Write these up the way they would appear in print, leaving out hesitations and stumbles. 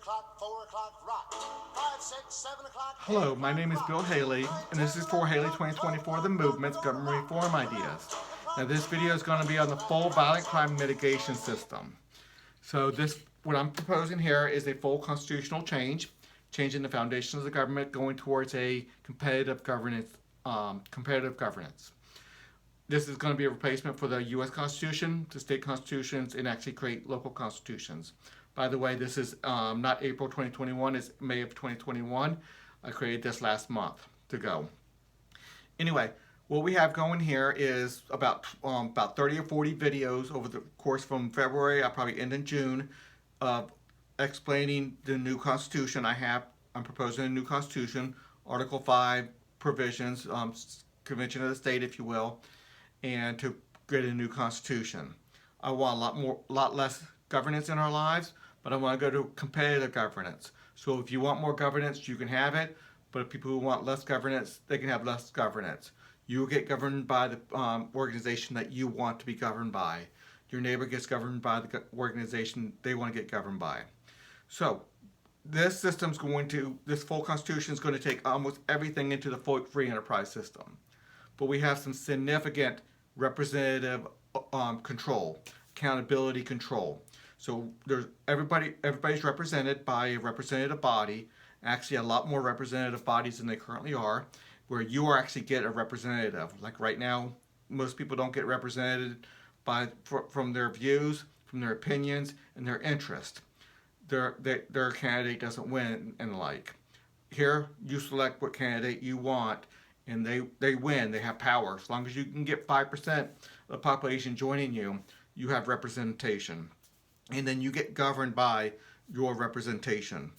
o'clock, 4 o'clock, rock. 5, 6, 7 o'clock. Hello, my name is Bill Haley, and this is for Haley 2024, the Movement's Government Reform Ideas. Now this video is going to be on the full violent crime mitigation system. So what I'm proposing here is a full constitutional change, changing the foundations of the government, going towards a competitive governance. This is going to be a replacement for the U.S. Constitution, the state constitutions, and actually create local constitutions. By the way, this is not April 2021, it's May of 2021. I created this last month to go. Anyway, what we have going here is about 30 or 40 videos over the course from February, I'll probably end in June, of explaining the new constitution I'm proposing a new constitution, Article 5 provisions, Convention of the State, if you will, and to get a new constitution. I want a lot less governance in our lives, but I want to go to competitive governance. So if you want more governance, you can have it, but if people who want less governance, they can have less governance. You will get governed by the organization that you want to be governed by. Your neighbor gets governed by the organization they want to get governed by. So this full constitution is going to take almost everything into the full free enterprise system. But we have some significant representative control, accountability control. So everybody's represented by a representative body, actually a lot more representative bodies than they currently are, where you actually get a representative. Like right now, most people don't get represented from their views, from their opinions, and their interest. Their candidate doesn't win and the like. Here, you select what candidate you want, and they win. They have power. As long as you can get 5% of the population joining you, you have representation. And then you get governed by your representation.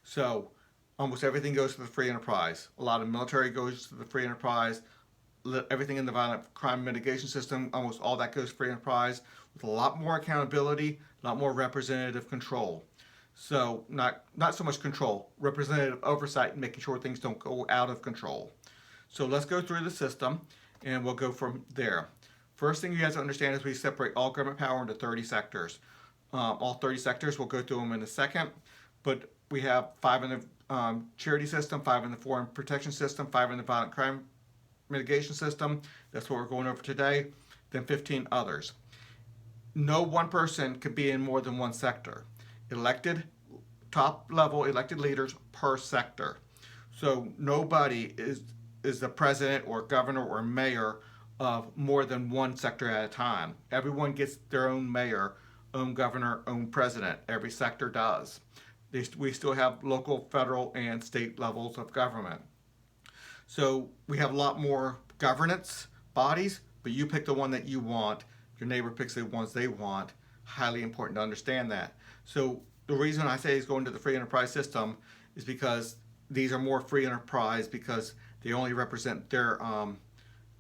So almost everything goes to the free enterprise. A lot of military goes to the free enterprise. Everything in the violent crime mitigation system, almost all that goes to free enterprise, with a lot more accountability, a lot more representative control. So not so much control, representative oversight and making sure things don't go out of control. So let's go through the system and we'll go from there. First thing you guys to understand is we separate all government power into 30 sectors. All 30 sectors, we'll go through them in a second, but we have 5 in the charity system, 5 in the foreign protection system, 5 in the violent crime mitigation system. That's what we're going over today. Then 15 others. No one person could be in more than one sector. Top level elected leaders per sector. So nobody is the president or governor or mayor of more than one sector at a time. Everyone gets their own mayor, own governor, own president. Every sector does. We still have local, federal, and state levels of government. So we have a lot more governance bodies, but you pick the one that you want. Your neighbor picks the ones they want. Highly important to understand that. So the reason I say is going to the free enterprise system is because these are more free enterprise because they only represent their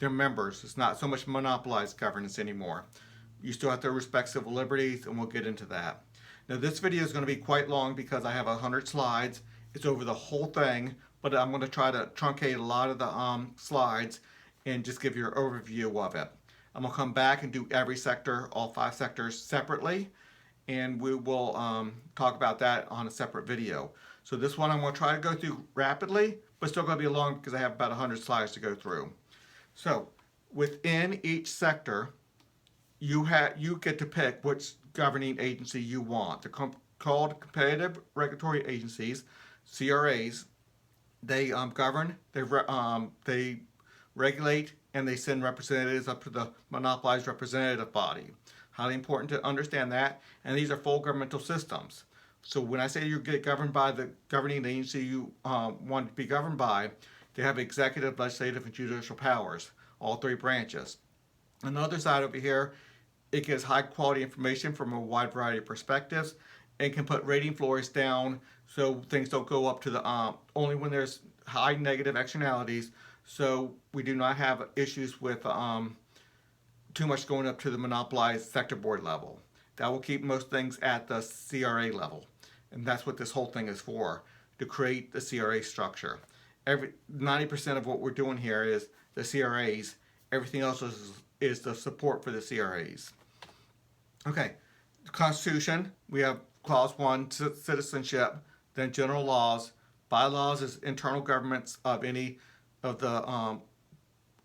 members. It's not so much monopolized governance anymore. You still have to respect civil liberties, and we'll get into that. Now this video is going to be quite long because I have 100 slides. It's over the whole thing, but I'm going to try to truncate a lot of the slides and just give you an overview of it. I'm going to come back and do every sector, all 5 sectors separately, and we will talk about that on a separate video. So this one I'm going to try to go through rapidly, but still going to be long because I have about 100 slides to go through. So within each sector, you get to pick which governing agency you want. They're called competitive regulatory agencies, CRAs. They govern, they regulate, and they send representatives up to the monopolized representative body. Highly important to understand that. And these are full governmental systems. So when I say you get governed by the governing agency you want to be governed by, they have executive, legislative, and judicial powers, all 3 branches. On the other side over here, it gives high quality information from a wide variety of perspectives and can put rating floors down so things don't go up to the only when there's high negative externalities. So we do not have issues with too much going up to the monopolized sector board level. That will keep most things at the CRA level. And that's what this whole thing is for, to create the CRA structure. 90% of what we're doing here is the CRAs. Everything else is the support for the CRAs. Okay, the Constitution, we have, of Clause 1, citizenship, then general laws. Bylaws is internal governments of any of the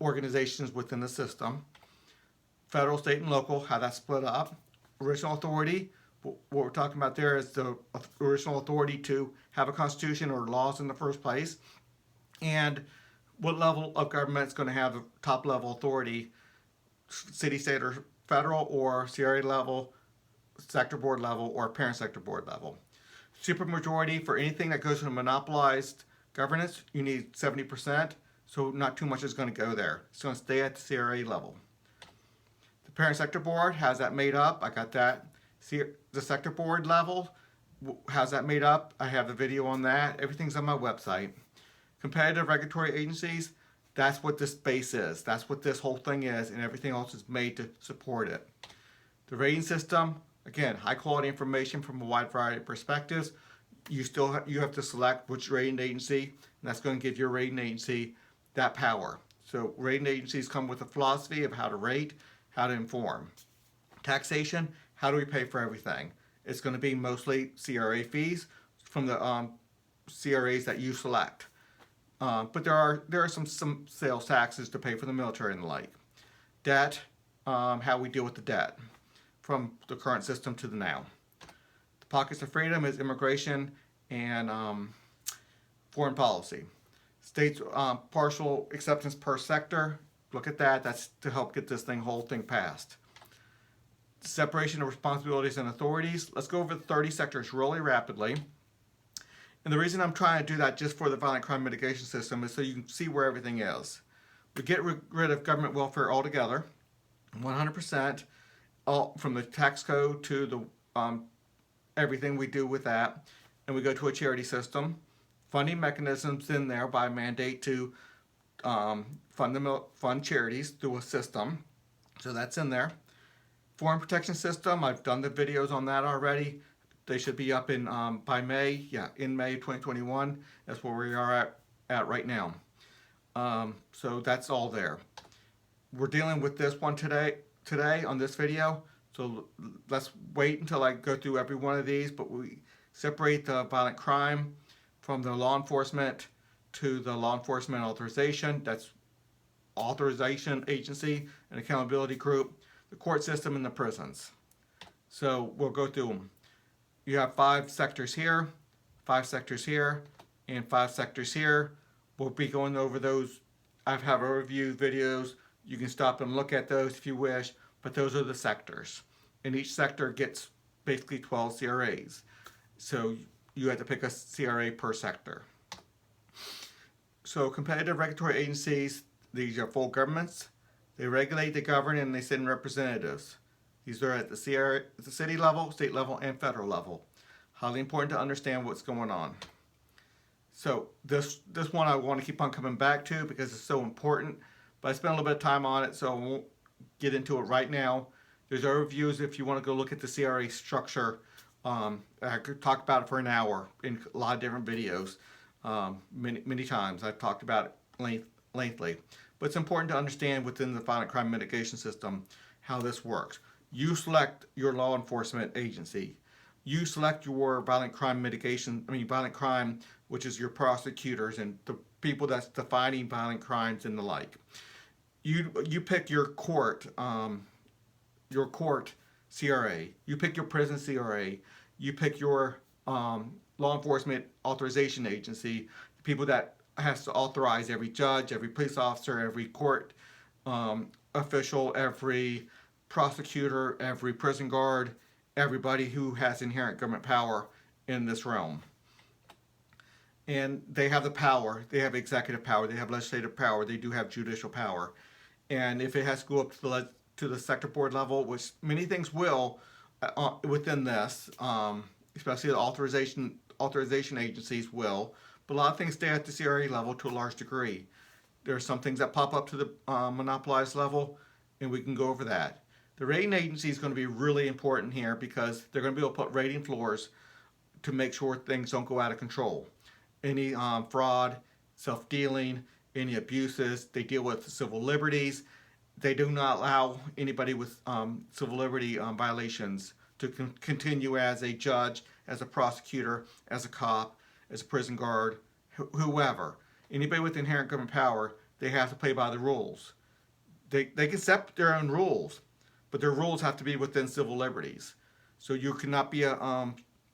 organizations within the system. Federal, state, and local, how that's split up. Original authority, what we're talking about there is the original authority to have a constitution or laws in the first place. And what level of government is going to have the top level authority, city, state, or federal, or CRA level, sector board level, or parent sector board level. Supermajority, for anything that goes to monopolized governance, you need 70%, so not too much is going to go there. It's going to stay at the CRA level. The parent sector board, how's that made up? I got that. See, the sector board level, how's that made up? I have the video on that. Everything's on my website. Competitive regulatory agencies, that's what this base is. That's what this whole thing is, and everything else is made to support it. The rating system, again, high quality information from a wide variety of perspectives. You have to select which rating agency, and that's going to give your rating agency that power. So rating agencies come with a philosophy of how to rate, how to inform. Taxation, how do we pay for everything? It's going to be mostly CRA fees from the CRAs that you select. But there are some sales taxes to pay for the military and the like. Debt, how we deal with the debt from the current system to the now. The pockets of freedom is immigration and foreign policy. States partial acceptance per sector. Look at that. That's to help get this whole thing passed. Separation of responsibilities and authorities. Let's go over the 30 sectors really rapidly. And the reason I'm trying to do that just for the violent crime mitigation system is so you can see where everything is. We get rid of government welfare altogether, 100%, all from the tax code to the everything we do with that, and we go to a charity system. Funding mechanisms in there by mandate to fund charities through a system, so that's in there. Foreign protection system, I've done the videos on that already. They should be up in by May, in May 2021. That's where we are at right now. So that's all there. We're dealing with this one today on this video. So let's wait until I go through every one of these, but we separate the violent crime from the law enforcement to the law enforcement authorization. That's authorization agency and accountability group, the court system, and the prisons. So we'll go through them. You have 5 sectors here, 5 sectors here, and 5 sectors here. We'll be going over those. I have overview videos. You can stop and look at those if you wish, but those are the sectors. And each sector gets basically 12 CRAs. So you have to pick a CRA per sector. So competitive regulatory agencies, these are full governments. They regulate, they govern, and they send representatives. These are at the city level, state level, and federal level. Highly important to understand what's going on. So this one I want to keep on coming back to because it's so important. But I spent a little bit of time on it, so I won't get into it right now. There's overviews if you want to go look at the CRA structure. I could talk about it for an hour in a lot of different videos. Many times I've talked about it lengthily. But it's important to understand within the violent crime mitigation system how this works. You select your law enforcement agency. You select your violent crime, which is your prosecutors and the people that's defining violent crimes and the like. You pick your court CRA. You pick your prison CRA. You pick your law enforcement authorization agency, the people that has to authorize every judge, every police officer, every court official, every prosecutor, every prison guard, everybody who has inherent government power in this realm. And they have the power. They have executive power. They have legislative power. They do have judicial power. And if it has to go up to the sector board level, which many things will within this, especially the authorization agencies will, but a lot of things stay at the CRA level to a large degree. There are some things that pop up to the monopolized level, and we can go over that. The rating agency is going to be really important here because they're going to be able to put rating floors to make sure things don't go out of control. Any fraud, self-dealing, any abuses, they deal with civil liberties. They do not allow anybody with civil liberty violations to continue as a judge, as a prosecutor, as a cop, as a prison guard, whoever. Anybody with inherent government power, they have to play by the rules. They can set their own rules, but their rules have to be within civil liberties. So you cannot be a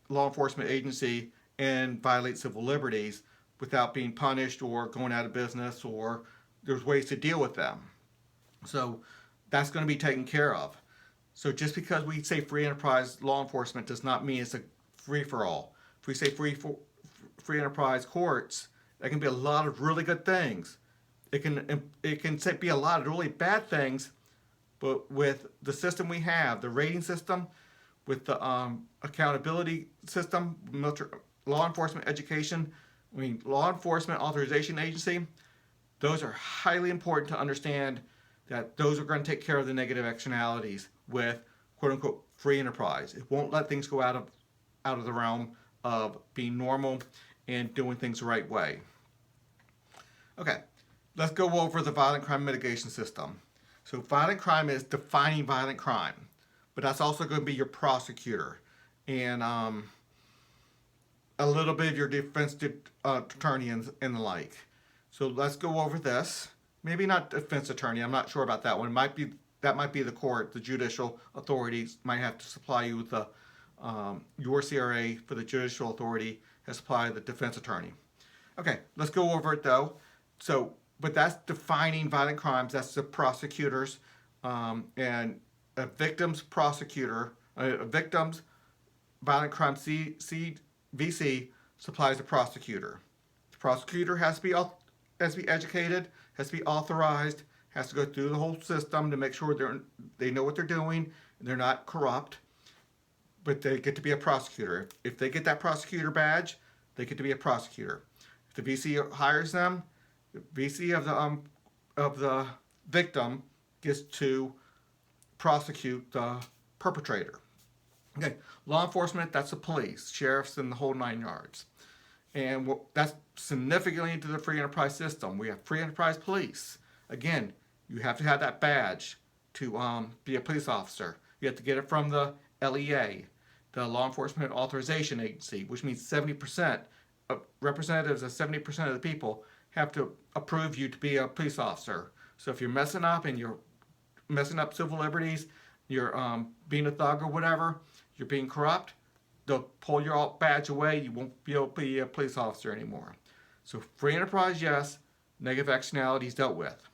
law enforcement agency and violate civil liberties without being punished or going out of business, or there's ways to deal with them. So that's going to be taken care of. So just because we say free enterprise law enforcement does not mean it's a free for all. If we say free enterprise courts, that can be a lot of really good things. It can be a lot of really bad things, but with the system we have, the rating system, with the accountability system, law enforcement education, law enforcement authorization agency, those are highly important to understand that those are going to take care of the negative externalities with quote unquote free enterprise. It won't let things go out of the realm of being normal and doing things the right way. Okay, let's go over the violent crime mitigation system. So violent crime is defining violent crime, but that's also going to be your prosecutor and a little bit of your defense attorney and the like. So let's go over this. Maybe not defense attorney. I'm not sure about that one. That might be the court. The judicial authorities might have to supply you with the your CRA for the judicial authority has supplied the defense attorney. Okay, let's go over it though. So, but that's defining violent crimes. That's the prosecutors and a victim's prosecutor, a victim's violent crime VC supplies a prosecutor. The prosecutor has to be educated, has to be authorized, has to go through the whole system to make sure they know what they're doing and they're not corrupt. But they get to be a prosecutor. If they get that prosecutor badge, they get to be a prosecutor. If the VC hires them, the VC of the victim gets to prosecute the perpetrator. Okay, law enforcement, that's the police, sheriffs, and the whole 9 yards. And that's significantly into the free enterprise system. We have free enterprise police. Again, you have to have that badge to be a police officer. You have to get it from the LEA, the Law Enforcement Authorization Agency, which means 70% of representatives of 70% of the people have to approve you to be a police officer. So if you're messing up and you're messing up civil liberties, you're being a thug or whatever, you're being corrupt, they'll pull your badge away. You won't be able to be a police officer anymore. So free enterprise, yes. Negative externalities dealt with.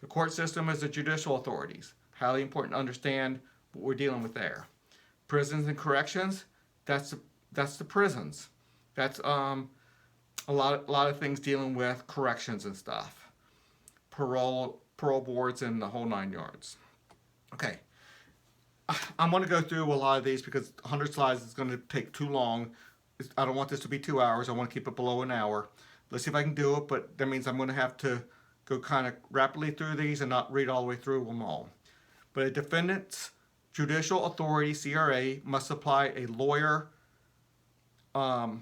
The court system is the judicial authorities. Highly important to understand what we're dealing with there. Prisons and corrections, that's the prisons. That's a lot of things dealing with corrections and stuff. Parole boards and the whole 9 yards. Okay. I'm going to go through a lot of these because 100 slides is going to take too long. I don't want this to be 2 hours. I want to keep it below an hour. Let's see if I can do it, but that means I'm going to have to go kind of rapidly through these and not read all the way through them all. But a defendant's judicial authority, CRA, must supply a lawyer to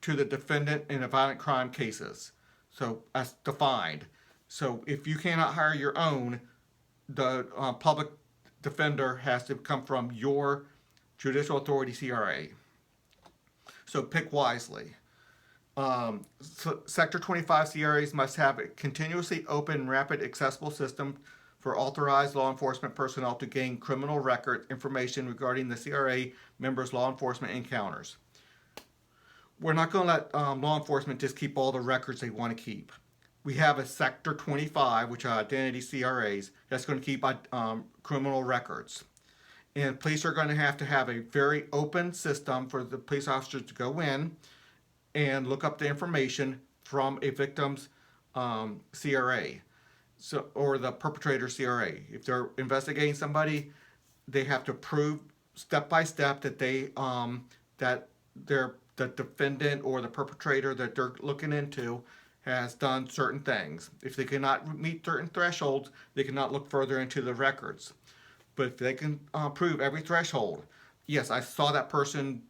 the defendant in a violent crime cases. So that's defined. So if you cannot hire your own, the public defender has to come from your judicial authority CRA. So pick wisely. Sector 25 CRAs must have a continuously open, rapid, accessible system for authorized law enforcement personnel to gain criminal record information regarding the CRA members' law enforcement encounters. We're not going to let law enforcement just keep all the records they want to keep. We have a Sector 25, which are identity CRAs, that's going to keep criminal records. And police are going to have a very open system for the police officers to go in and look up the information from a victim's CRA, or the perpetrator CRA. If they're investigating somebody, they have to prove step by step that the defendant or the perpetrator that they're looking into has done certain things. If they cannot meet certain thresholds, they cannot look further into the records. But if they can prove every threshold, yes, I saw that person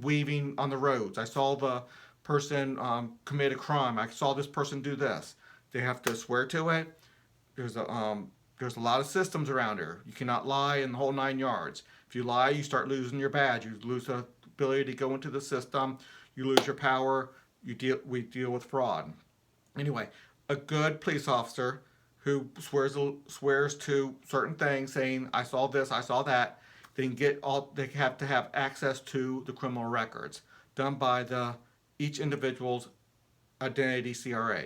weaving on the roads. I saw the person commit a crime. I saw this person do this. They have to swear to it. There's there's a lot of systems around here. You cannot lie in the whole 9 yards. If you lie, you start losing your badge. You lose the ability to go into the system. You lose your power. We deal with fraud. Anyway, a good police officer who swears to certain things, saying I saw this, I saw that, they have to have access to the criminal records done by each individual's identity CRA.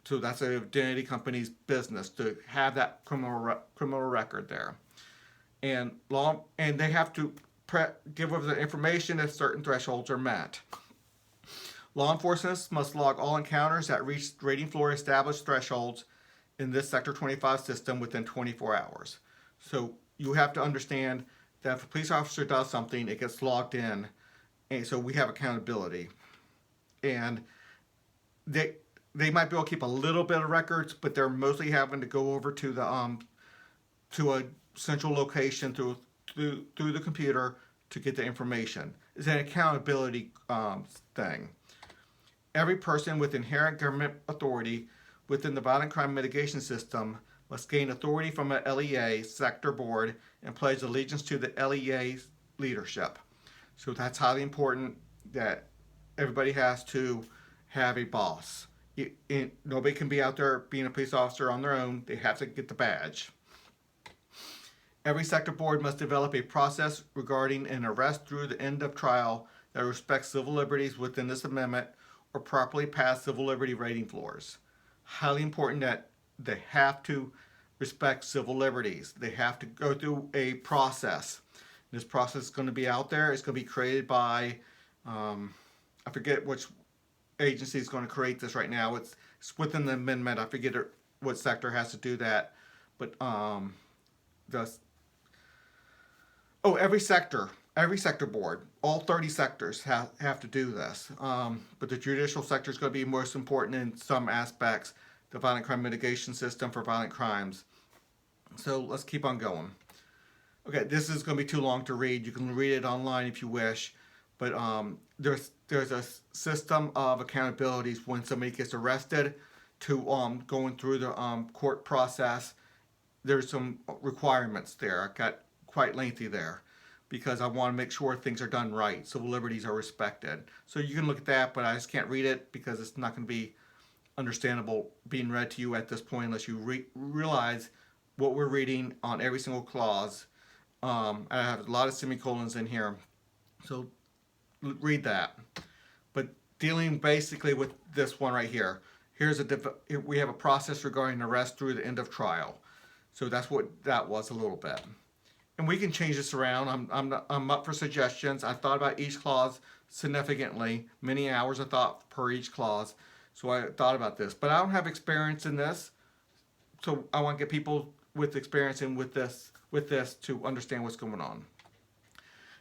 So that's an identity company's business to have that criminal record there, and they have to give over the information if certain thresholds are met. Law enforcement must log all encounters that reach rating floor established thresholds in this Sector 25 system within 24 hours. So you have to understand that if a police officer does something, it gets logged in, and so we have accountability. And they might be able to keep a little bit of records, but they're mostly having to go over to a central location through the computer to get the information. It's an accountability thing. Every person with inherent government authority within the violent crime mitigation system must gain authority from a LEA sector board and pledge allegiance to the LEA's leadership. So that's highly important that everybody has to have a boss. Nobody can be out there being a police officer on their own. They have to get the badge. Every sector board must develop a process regarding an arrest through the end of trial that respects civil liberties within this amendment or properly pass civil liberty rating floors. Highly important that they have to respect civil liberties. They have to go through a process. This process is going to be out there. It's going to be created by, I forget which agency is going to create this right now. It's within the amendment. I forget what sector has to do that. But every sector board, all 30 sectors have to do this. But the judicial sector is going to be most important in some aspects. The violent crime mitigation system for violent crimes. So let's keep on going. Okay, this is going to be too long to read. You can read it online if you wish, but there's a system of accountabilities when somebody gets arrested to going through the court process. There's some requirements there. I got quite lengthy there because I want to make sure things are done right, civil liberties are respected. So you can look at that, but I just can't read it because it's not going to be understandable being read to you at this point unless you realize what we're reading on every single clause. I have a lot of semicolons in here, so read that. But dealing basically with this one right here, we have a process regarding arrest through the end of trial. So that's what that was a little bit. And we can change this around. I'm up for suggestions. I thought about each clause significantly, many hours of thought per each clause. So I thought about this, but I don't have experience in this. So I want to get people with experience in with this to understand what's going on.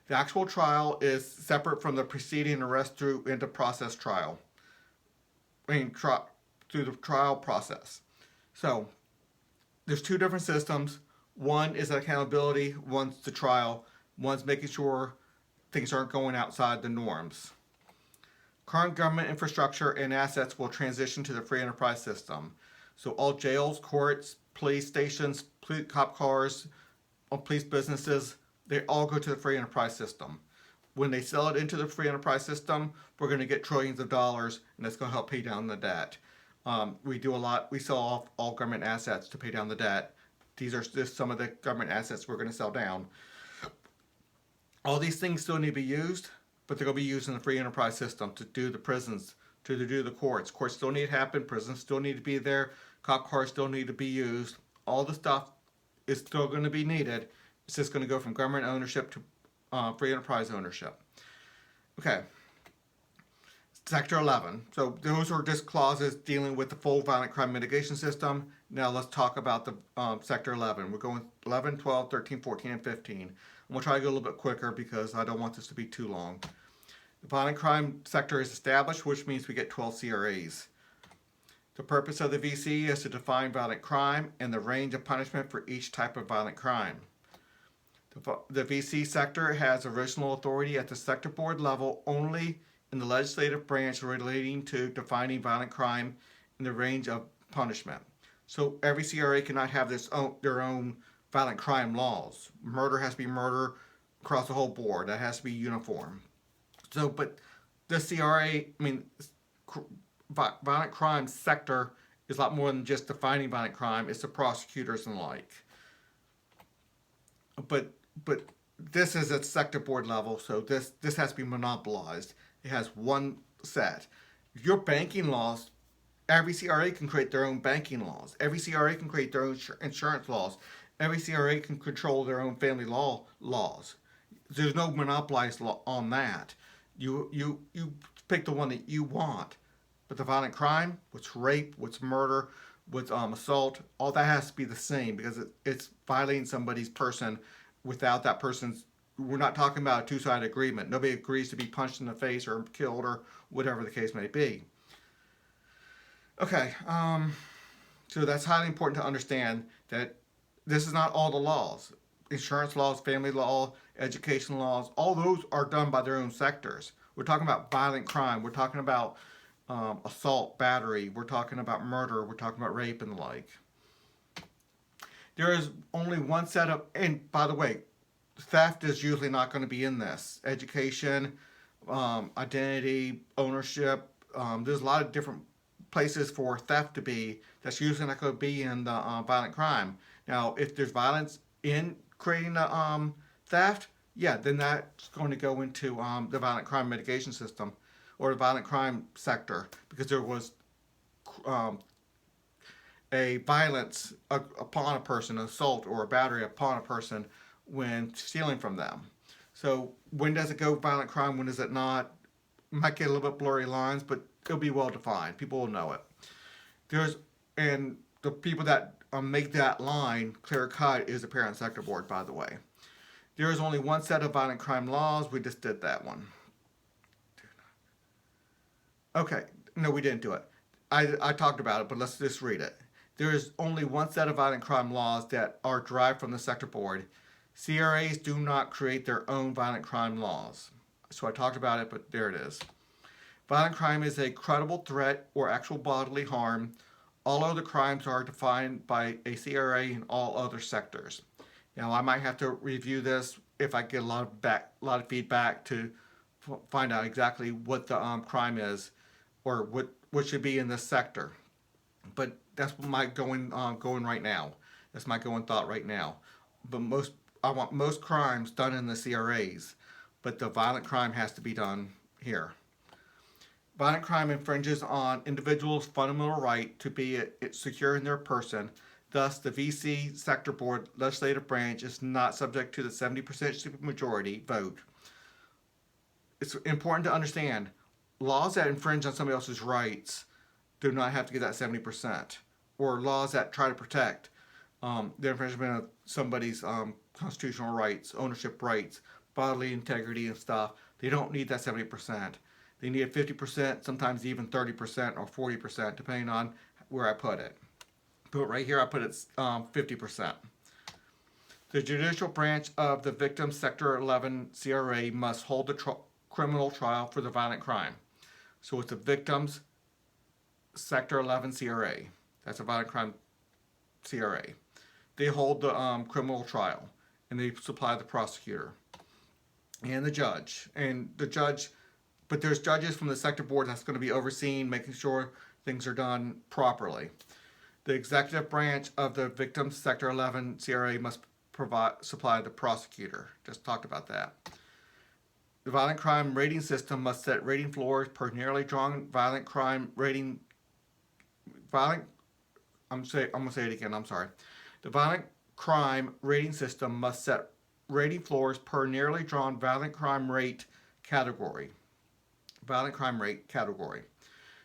The actual trial is separate from the preceding arrest through into process trial. Through the trial process. So there's two different systems. One is accountability, one's the trial, one's making sure things aren't going outside the norms. Current government infrastructure and assets will transition to the free enterprise system. So all jails, courts, police stations, cop cars, police businesses, they all go to the free enterprise system. When they sell it into the free enterprise system, we're going to get trillions of dollars, and that's going to help pay down the debt. We sell off all government assets to pay down the debt. These are just some of the government assets we're going to sell down. All these things still need to be used, but they're going to be used in the free enterprise system to do the prisons, to do the courts. Courts still need to happen. Prisons still need to be there. Cop cars still need to be used. All the stuff is still going to be needed. It's just going to go from government ownership to free enterprise ownership. Okay. Sector 11. So those are just clauses dealing with the full violent crime mitigation system. Now let's talk about the Sector 11. We're going 11, 12, 13, 14, and 15. And we'll try to go a little bit quicker because I don't want this to be too long. The violent crime sector is established, which means we get 12 CRAs. The purpose of the VC is to define violent crime and the range of punishment for each type of violent crime. The VC sector has original authority at the sector board level only in the legislative branch relating to defining violent crime and the range of punishment. So every CRA cannot have their own violent crime laws. Murder has to be murder across the whole board. That has to be uniform. So, but the CRA, I mean, violent crime sector is a lot more than just defining violent crime. It's the prosecutors and the like. But but this is at sector board level, so this has to be monopolized. It has one set. Your banking laws, every CRA can create their own banking laws. Every CRA can create their own insurance laws. Every CRA can control their own family laws. There's no monopolized law on that. You pick the one that you want. But the violent crime, what's rape, what's murder, what's assault, all that has to be the same because it's violating somebody's person without that person's. We're not talking about a two-sided agreement. Nobody agrees to be punched in the face or killed or whatever the case may be. Okay, so that's highly important to understand that this is not all the laws. Insurance laws, family law, education laws, all those are done by their own sectors. We're talking about violent crime. We're talking about assault, battery. We're talking about murder. We're talking about rape and the like. There is only one set of, and by the way, theft is usually not going to be in this. Education, identity, ownership. There's a lot of different places for theft to be. That's usually not going to be in the violent crime. Now, if there's violence in creating the theft, yeah, then that's going to go into the violent crime mitigation system or the violent crime sector because there was a violence upon a person, an assault or a battery upon a person when stealing from them. So when does it go violent crime? When does it not? Might get a little bit blurry lines, but it'll be well defined. People will know it. And the people that make that line clear cut is the parent sector board, by the way. There is only one set of violent crime laws. We just did that one. Okay, no, we didn't do it. I talked about it, but let's just read it. There is only one set of violent crime laws that are derived from the sector board. CRAs do not create their own violent crime laws. So I talked about it, but there it is. Violent crime is a credible threat or actual bodily harm. All other crimes are defined by a CRA in all other sectors. Now I might have to review this if I get a lot of feedback to find out exactly what the crime is or what should be in this sector. But that's my going right now. That's my going thought right now. But I want most crimes done in the CRAs, but the violent crime has to be done here. Violent crime infringes on individuals' fundamental right to be secure in their person. Thus, the VC sector board legislative branch is not subject to the 70% supermajority vote. It's important to understand laws that infringe on somebody else's rights do not have to get that 70%, or laws that try to protect the infringement of somebody's constitutional rights, ownership rights, bodily integrity and stuff. They don't need that 70%. They need 50%, sometimes even 30% or 40%, depending on where I put it. But right here, I put it 50%. The judicial branch of the Victim Sector 11 CRA must hold the criminal trial for the violent crime. So it's the Victims Sector 11 CRA. That's a violent crime CRA. They hold the criminal trial, and they supply the prosecutor and the judge. But there's judges from the sector board that's going to be overseeing, making sure things are done properly. The executive branch of the Victim Sector 11 CRA must supply the prosecutor. Just talked about that. The violent crime rating system must set rating floors per nearly drawn violent crime rating. I'm going to say it again. I'm sorry. The violent crime rating system must set rating floors per nearly drawn violent crime rate category. Violent crime rate category.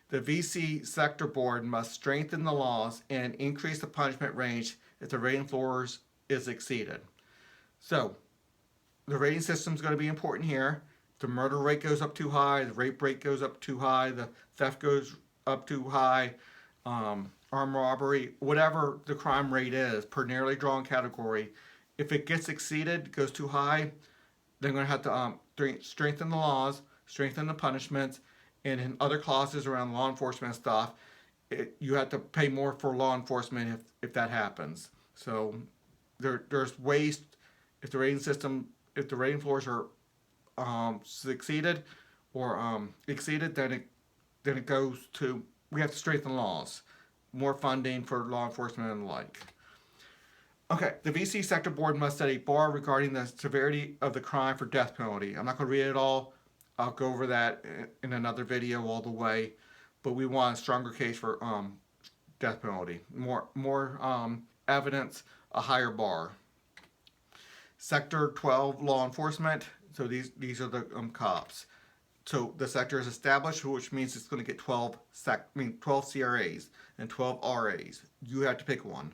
The VC sector board must strengthen the laws and increase the punishment range if the rating floors is exceeded. So, the rating system is going to be important here. If the murder rate goes up too high, the rape rate goes up too high, the theft goes up too high, armed robbery, whatever the crime rate is per nearly drawn category, if it gets exceeded, goes too high, they're going to have to strengthen the laws, strengthen the punishments, and in other clauses around law enforcement stuff, you have to pay more for law enforcement if that happens. So there's ways, if the rating system, if the rating floors are succeeded or exceeded, then it goes to, we have to strengthen laws, more funding for law enforcement and the like. Okay, the VC sector board must set a bar regarding the severity of the crime for death penalty. I'm not going to read it all. I'll go over that in another video all the way. But we want a stronger case for death penalty. More evidence, a higher bar. Sector 12 law enforcement. So these are the cops. So the sector is established, which means it's going to get 12 CRAs and 12 RAs. You have to pick one.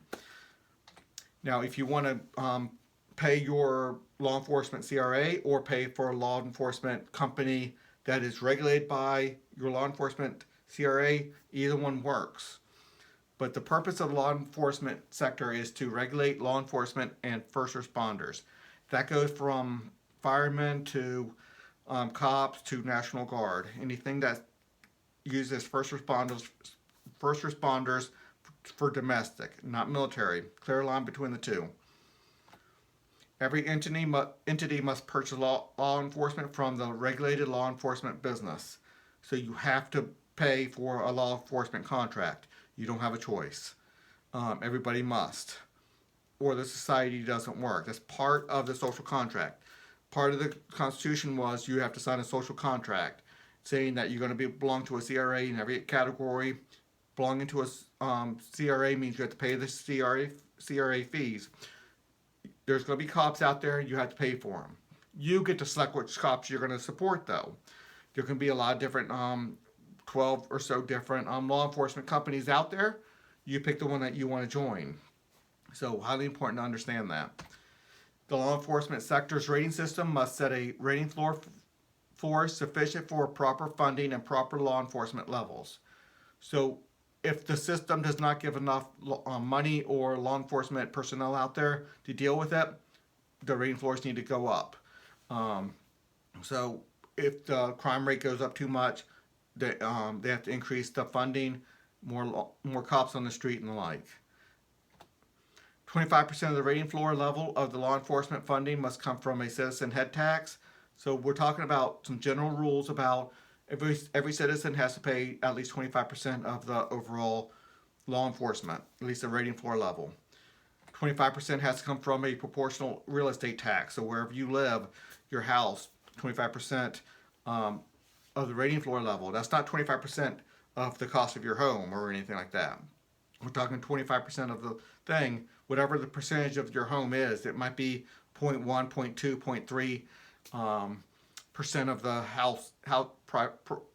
Now, if you want to pay your law enforcement CRA or pay for a law enforcement company that is regulated by your law enforcement CRA, either one works. But the purpose of the law enforcement sector is to regulate law enforcement and first responders. That goes from firemen to cops to National Guard. Anything that uses first responders for domestic, not military. Clear line between the two. Every entity must purchase law enforcement from the regulated law enforcement business. So you have to pay for a law enforcement contract. You don't have a choice. Everybody must. Or the society doesn't work. That's part of the social contract. Part of the Constitution was you have to sign a social contract saying that you're going to belong to a CRA in every category. Belonging to a CRA means you have to pay the CRA fees. There's going to be cops out there, you have to pay for them. You get to select which cops you're going to support, though. There can be a lot of different 12 or so different law enforcement companies out there. You pick the one that you want to join. So highly important to understand that. The law enforcement sector's rating system must set a rating floor sufficient for proper funding and proper law enforcement levels. So if the system does not give enough money or law enforcement personnel out there to deal with it, the rating floors need to go up. So if the crime rate goes up too much, they have to increase the funding, more cops on the street and the like. 25% of the rating floor level of the law enforcement funding must come from a citizen head tax. So we're talking about some general rules about every citizen has to pay at least 25% of the overall law enforcement, at least the rating floor level. 25% has to come from a proportional real estate tax. So wherever you live, your house, 25% of the rating floor level. That's not 25% of the cost of your home or anything like that. We're talking 25% of the thing, whatever the percentage of your home is. It might be 0.1, 0.2, 0.3 percent of the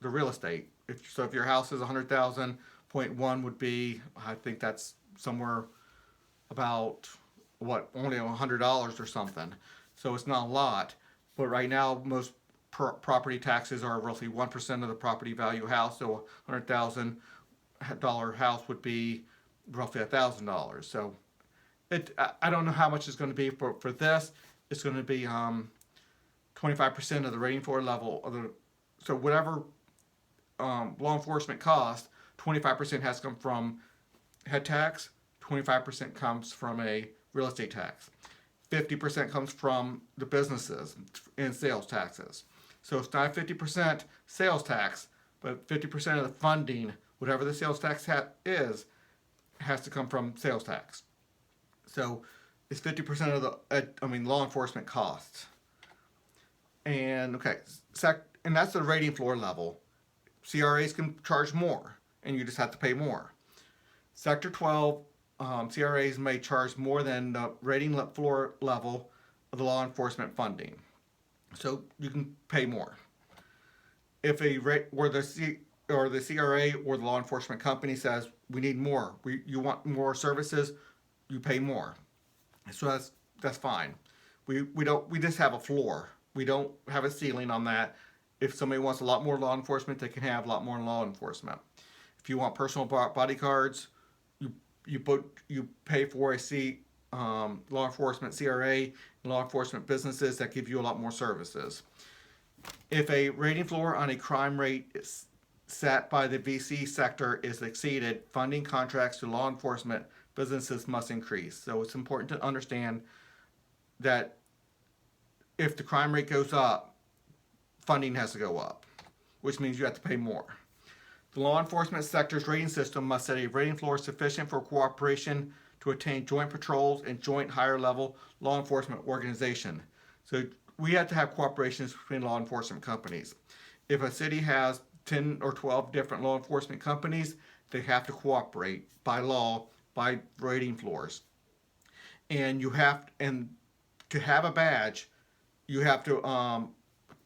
the real estate. If your house is 100,000, 0.1 would be, I think that's somewhere about only $100 or something. So it's not a lot. But right now, most property taxes are roughly 1% of the property value house. So $100,000 house would be roughly $1,000. So I don't know how much it's going to be for this. It's going to be 25% of the rating floor level of the. So whatever law enforcement cost, 25% has to come from head tax. 25% comes from a real estate tax. 50% comes from the businesses and sales taxes. So it's not 50% sales tax, but 50% of the funding, whatever the sales tax is, has to come from sales tax. So it's 50% of the law enforcement costs. And okay, and that's the rating floor level. CRAs can charge more, and you just have to pay more. Sector 12, CRAs may charge more than the rating floor level of the law enforcement funding. So you can pay more. If the CRA or the law enforcement company says we need more, you want more services, you pay more. So that's fine. We just have a floor. We don't have a ceiling on that. If somebody wants a lot more law enforcement, they can have a lot more law enforcement. If you want personal bodyguards, you pay for law enforcement CRA and law enforcement businesses that give you a lot more services. If a rating floor on a crime rate set by the VC sector is exceeded, funding contracts to law enforcement businesses must increase. So it's important to understand that if the crime rate goes up, funding has to go up, which means you have to pay more. The law enforcement sector's rating system must set a rating floor sufficient for cooperation to attain joint patrols and joint higher level law enforcement organization. So we have to have cooperations between law enforcement companies. If a city has 10 or 12 different law enforcement companies, they have to cooperate by law, by rating floors. And to have a badge, you have to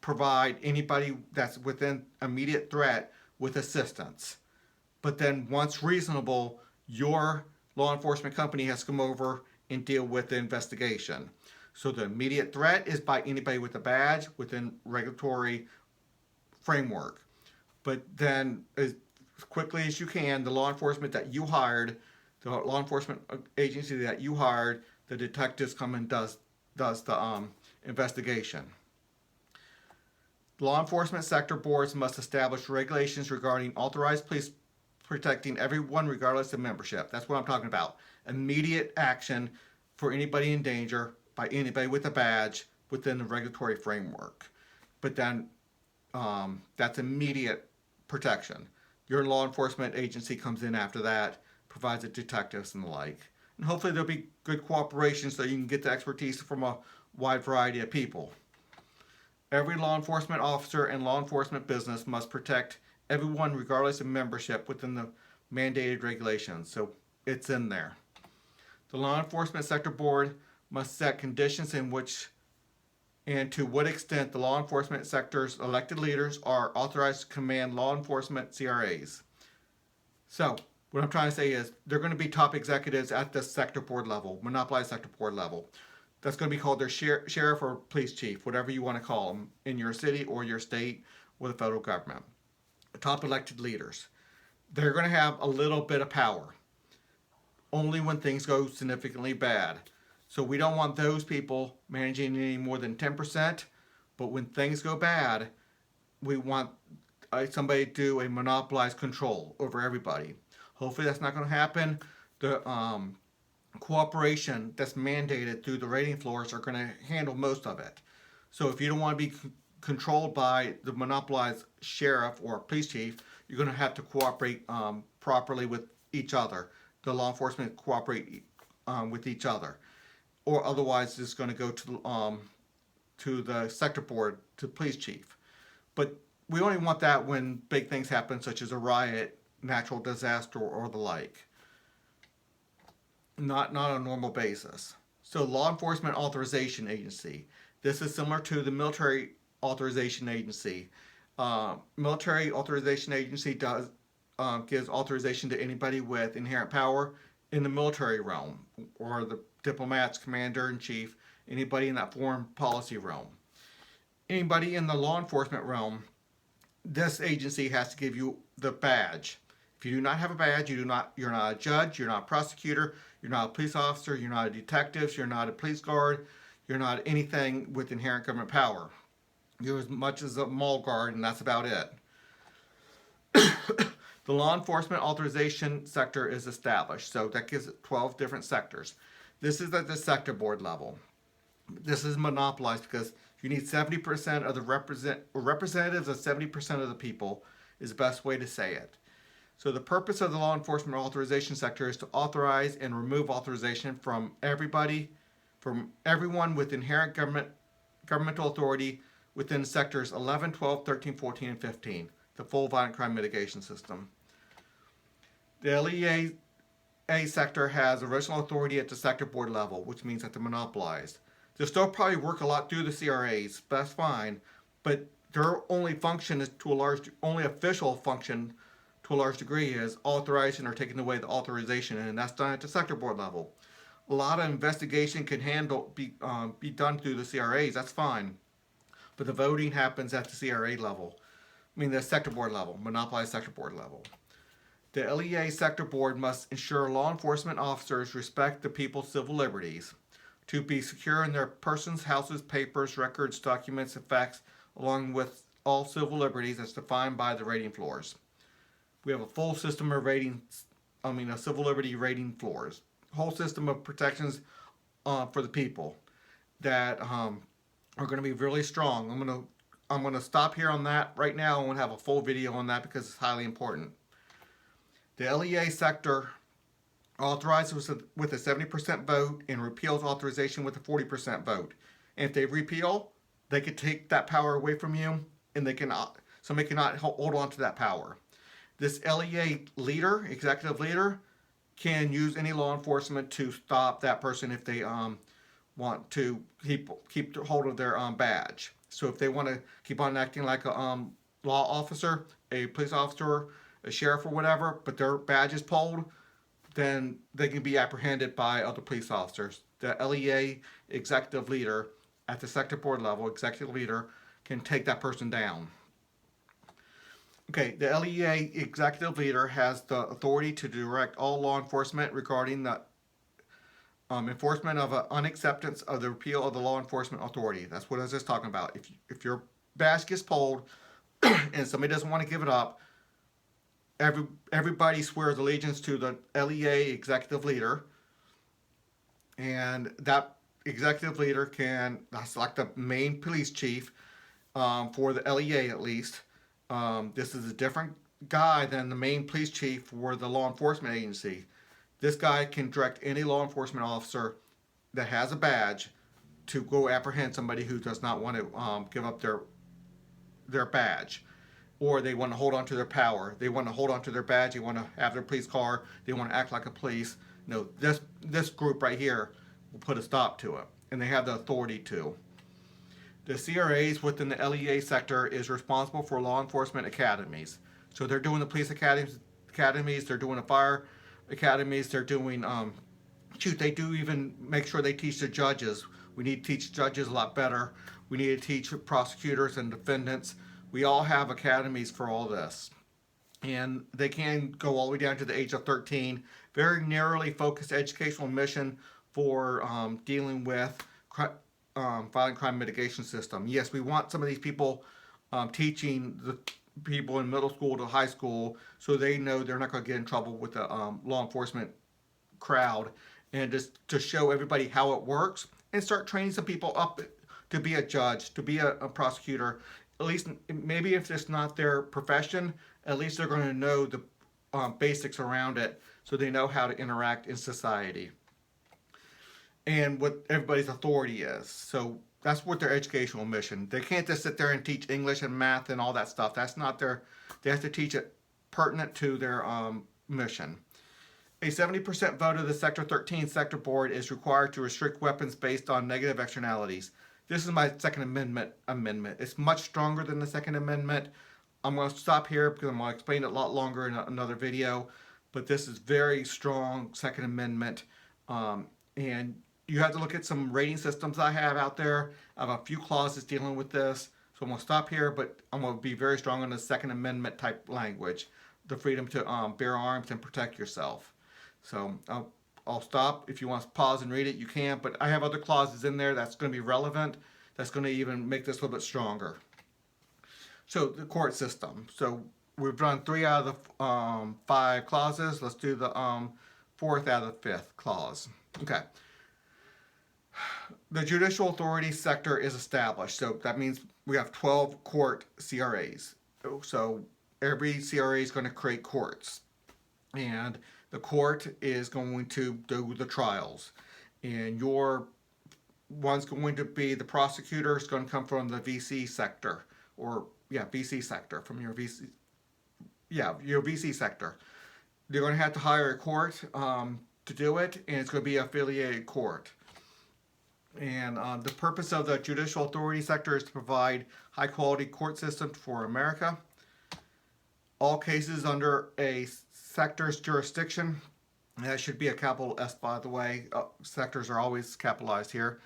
provide anybody that's within immediate threat with assistance. But then once reasonable, your law enforcement company has to come over and deal with the investigation. So the immediate threat is by anybody with a badge within regulatory framework. But then as quickly as you can, the law enforcement that you hired, the law enforcement agency that you hired, the detectives come and does the investigation. Law enforcement sector boards must establish regulations regarding authorized police protecting everyone regardless of membership. That's what I'm talking about. Immediate action for anybody in danger by anybody with a badge within the regulatory framework. But then that's immediate protection. Your law enforcement agency comes in after that, provides the detectives and the like. And hopefully there'll be good cooperation so you can get the expertise from a wide variety of people. Every law enforcement officer and law enforcement business must protect everyone regardless of membership within the mandated regulations. So it's in there. The law enforcement sector board must set conditions in which and to what extent the law enforcement sector's elected leaders are authorized to command law enforcement CRAs. So what I'm trying to say is they're going to be top executives at the sector board level, monopolized sector board level. That's going to be called their sheriff or police chief, whatever you want to call them, in your city or your state or the federal government. The top elected leaders. They're going to have a little bit of power, only when things go significantly bad. So we don't want those people managing any more than 10%, but when things go bad, we want somebody to do a monopolized control over everybody. Hopefully that's not going to happen. The cooperation that's mandated through the rating floors are going to handle most of it. So if you don't want to be controlled by the monopolized sheriff or police chief, you're going to have to cooperate properly with each other. The law enforcement cooperate with each other. Or otherwise it's going to go to the sector board, to police chief. But we only want that when big things happen, such as a riot, natural disaster, or the like. Not on a normal basis. So law enforcement authorization agency. This is similar to the military authorization agency. Military authorization agency gives authorization to anybody with inherent power in the military realm, or the diplomats, commander-in-chief, anybody in that foreign policy realm. Anybody in the law enforcement realm, this agency has to give you the badge. If you do not have a badge, you're not a judge, you're not a prosecutor, you're not a police officer, you're not a detective, you're not a police guard, you're not anything with inherent government power. You're as much as a mall guard, and that's about it. The law enforcement authorization sector is established, so that gives it 12 different sectors. This is at the sector board level. This is monopolized because you need 70% of the representatives of 70% of the people is the best way to say it. So the purpose of the law enforcement authorization sector is to authorize and remove authorization from everyone with inherent governmental authority within sectors 11, 12, 13, 14, and 15, the full violent crime mitigation system. The LEA sector has original authority at the sector board level, which means that they're monopolized. They'll still probably work a lot through the CRAs, but that's fine. But their only function is only official function to a large degree is authorizing or taking away the authorization, and that's done at the sector board level. A lot of investigation can be done through the CRAs, that's fine. But the voting happens at the CRA level. I mean the sector board level, monopolized sector board level. The LEA sector board must ensure law enforcement officers respect the people's civil liberties to be secure in their persons, houses, papers, records, documents, and facts, along with all civil liberties as defined by the rating floors. We have a full system of a civil liberty rating floors, whole system of protections for the people that are going to be really strong. I'm gonna stop here on that right now. I'm gonna have a full video on that because it's highly important. The LEA sector authorizes with a 70% vote and repeals authorization with a 40% vote. And if they repeal, they could take that power away from you, and somebody cannot hold on to that power. This LEA leader, executive leader, can use any law enforcement to stop that person if they want to keep hold of their badge. So if they want to keep on acting like a law officer, a police officer, a sheriff or whatever, but their badge is pulled, then they can be apprehended by other police officers. The LEA executive leader at the sector board level, executive leader, can take that person down. Okay, the LEA executive leader has the authority to direct all law enforcement regarding the enforcement of unacceptance of the repeal of the law enforcement authority. That's what I was just talking about. If your badge gets pulled and somebody doesn't want to give it up, everybody swears allegiance to the LEA executive leader, and that executive leader that's like the main police chief for the LEA at least. This is a different guy than the main police chief for the law enforcement agency. This guy can direct any law enforcement officer that has a badge to go apprehend somebody who does not want to give up their badge, or they want to hold on to their power. They want to hold on to their badge. They want to have their police car. They want to act like a police. No, this group right here will put a stop to it, and they have the authority to. The CRAs within the LEA sector is responsible for law enforcement academies. So they're doing the police academies. They're doing the fire academies. They're doing they do even make sure they teach the judges. We need to teach judges a lot better. We need to teach prosecutors and defendants. We all have academies for all this. And they can go all the way down to the age of 13. Very narrowly focused educational mission for dealing with violent crime mitigation system. Yes, we want some of these people teaching the people in middle school to high school so they know they're not going to get in trouble with the law enforcement crowd, and just to show everybody how it works and start training some people up to be a judge, to be a prosecutor. At least, maybe if it's not their profession, at least they're going to know the basics around it so they know how to interact in society and what everybody's authority is. So that's what their educational mission. They can't just sit there and teach English and math and all that stuff. That's not they have to teach it pertinent to their mission. A 70% vote of the Sector 13 Sector Board is required to restrict weapons based on negative externalities. This is my Second Amendment. It's much stronger than the Second Amendment. I'm going to stop here because I'm going to explain it a lot longer in another video. But this is very strong Second Amendment. And you have to look at some rating systems I have out there. I have a few clauses dealing with this. So I'm going to stop here, but I'm going to be very strong on the Second Amendment type language. The freedom to bear arms and protect yourself. So I'll stop. If you want to pause and read it, you can. But I have other clauses in there that's going to be relevant. That's going to even make this a little bit stronger. So the court system. So we've done 3 out of the 5 clauses. Let's do the 4th out of the 5th clause. Okay. The judicial authority sector is established. So that means we have 12 court CRAs. So every CRA is going to create courts. And the court is going to do the trials. And your one's going to be the prosecutor is going to come from the VC sector. VC sector, from your VC. Your VC sector. They're going to have to hire a court to do it, and it's going to be an affiliated court. And the purpose of the judicial authority sector is to provide high quality court systems for America. All cases under a sector's jurisdiction, that should be a capital S, by the way. Sectors are always capitalized here.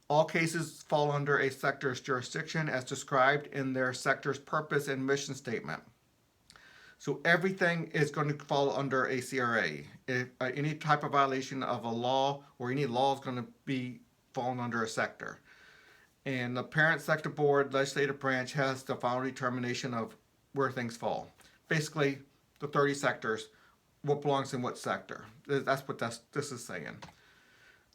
All cases fall under a sector's jurisdiction as described in their sector's purpose and mission statement. So everything is going to fall under a CRA. If any type of violation of a law or any law is going to be falling under a sector. And the parent sector board legislative branch has the final determination of where things fall. Basically, the 30 sectors, what belongs in what sector. That's what this is saying.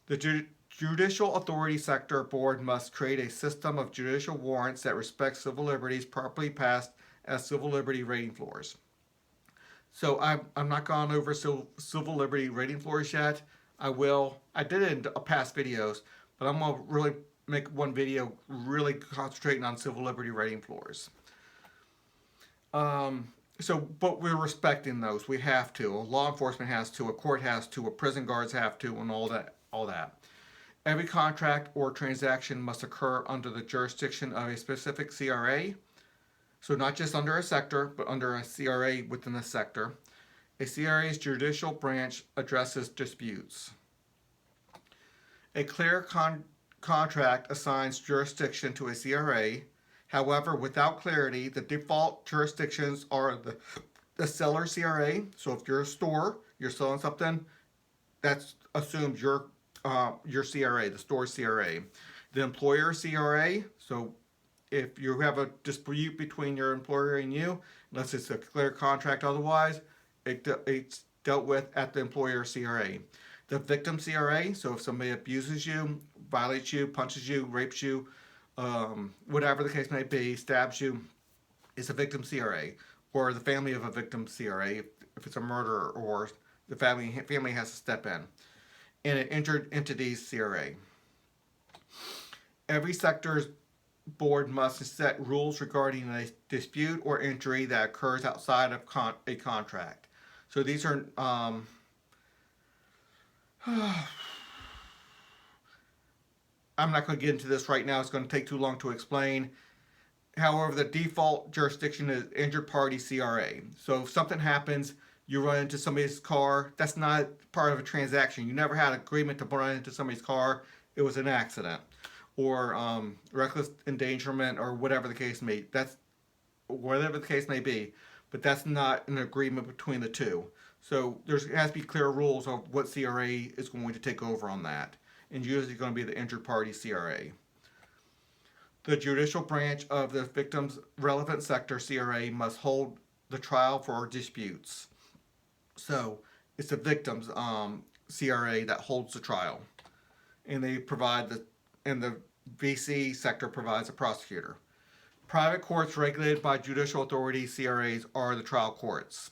The Judicial Authority Sector Board must create a system of judicial warrants that respects civil liberties properly passed as civil liberty rating floors. So I'm not gone over civil liberty rating floors yet. I will. I did it in past videos, but I'm going to really make one video really concentrating on civil liberty rating floors. But we're respecting those. We have to. Law enforcement has to. A court has to. A prison guards have to, and all that. Every contract or transaction must occur under the jurisdiction of a specific CRA. So not just under a sector, but under a CRA within a sector. A CRA's judicial branch addresses disputes. A clear contract assigns jurisdiction to a CRA. However, without clarity, the default jurisdictions are the seller CRA. So if you're a store, you're selling something, that assumes your CRA, the store CRA. The employer CRA, so if you have a dispute between your employer and you, unless it's a clear contract otherwise, it's dealt with at the employer CRA. The victim CRA, so if somebody abuses you, violates you, punches you, rapes you, whatever the case may be, stabs you, is a victim CRA, or the family of a victim CRA, if it's a murder, or the family has to step in. And an injured entities CRA. Every sector's board must set rules regarding a dispute or injury that occurs outside of a contract. So these are I'm not going to get into this right now. It's going to take too long to explain. However, the default jurisdiction is injured party CRA. So if something happens, you run into somebody's car, that's not part of a transaction. You never had an agreement to run into somebody's car. It was an accident. Or reckless endangerment, or whatever the case may be. But that's not an agreement between the two. So there has to be clear rules of what CRA is going to take over on that. And usually going to be the injured party CRA. The judicial branch of the victim's relevant sector CRA must hold the trial for disputes. So it's the victim's CRA that holds the trial. And they provide the VC sector provides a prosecutor. Private courts regulated by judicial authority CRAs are the trial courts.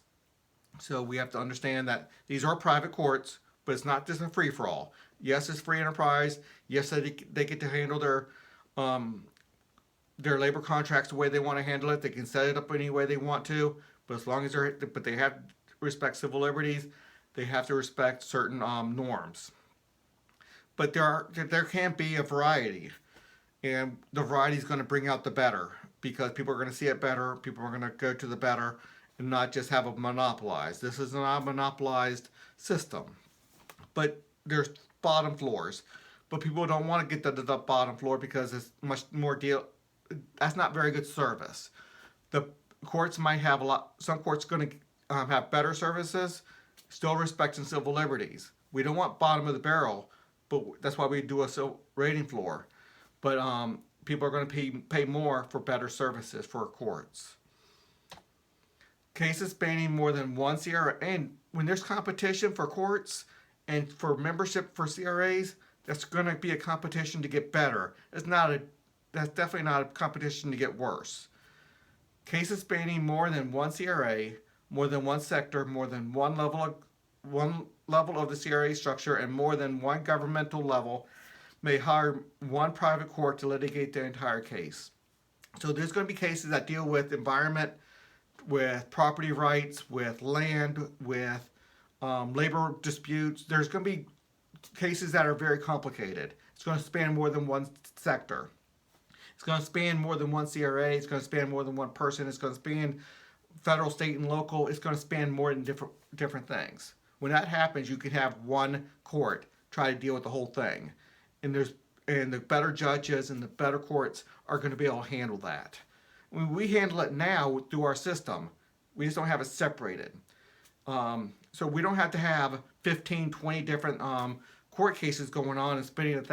So we have to understand that these are private courts, but it's not just a free-for-all. Yes, it's free enterprise. Yes, they get to handle their labor contracts the way they want to handle it. They can set it up any way they want to, but as long as they have to respect civil liberties, they have to respect certain norms. But there can be a variety, and the variety is going to bring out the better, because people are going to see it better. People are going to go to the better, and not just have it monopolized. This is not a monopolized system, but there's bottom floors. But people don't want to get to the bottom floor because it's much more deal. That's not very good service. The courts might have some courts going to have better services, still respecting civil liberties. We don't want bottom of the barrel, but that's why we do a rating floor. But people are going to pay more for better services for courts. Cases spanning more than one CRA, and when there's competition for courts and for membership for CRAs, that's going to be a competition to get better. That's definitely not a competition to get worse. Cases spanning more than one CRA, more than one sector, more than one level of the CRA structure, and more than one governmental level may hire one private court to litigate the entire case. So there's going to be cases that deal with environment, with property rights, with land, with labor disputes. There's going to be cases that are very complicated. It's going to span more than one sector. It's going to span more than one CRA. It's going to span more than one person. It's going to span federal, state, and local. It's going to span more than different things. When that happens, you can have one court try to deal with the whole thing. And the better judges and the better courts are going to be able to handle that. When we handle it now through our system, we just don't have it separated. So we don't have to have 15, 20 different court cases going on and spending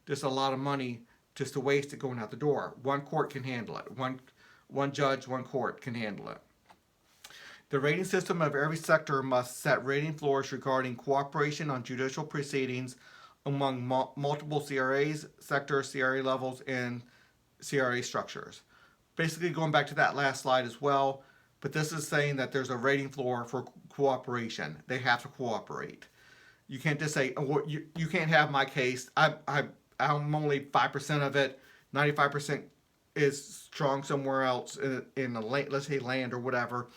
just a lot of money just to waste it going out the door. One court can handle it. One judge, one court can handle it. The rating system of every sector must set rating floors regarding cooperation on judicial proceedings among multiple CRAs, sector CRA levels, and CRA structures. Basically, going back to that last slide as well, but this is saying that there's a rating floor for cooperation. They have to cooperate. You can't just say, oh, you can't have my case. I'm only 5% of it. 95% is strong somewhere else in the let's say land or whatever,